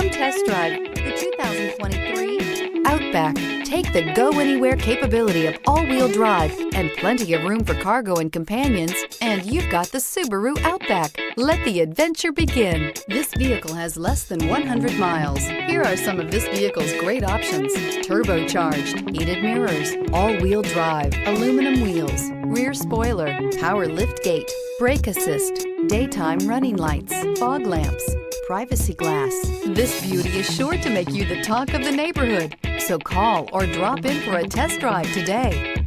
Come test drive the 2023 Outback. Take the go-anywhere capability of all-wheel drive and plenty of room for cargo and companions, and you've got the Subaru Outback. Let the adventure begin. This vehicle has less than 100 miles. Here are some of this vehicle's great options: turbocharged, heated mirrors, all-wheel drive, aluminum wheels, rear spoiler, power liftgate, brake assist, daytime running lights, fog lamps, privacy glass. This beauty is sure to make you the talk of the neighborhood. So call or drop in for a test drive today.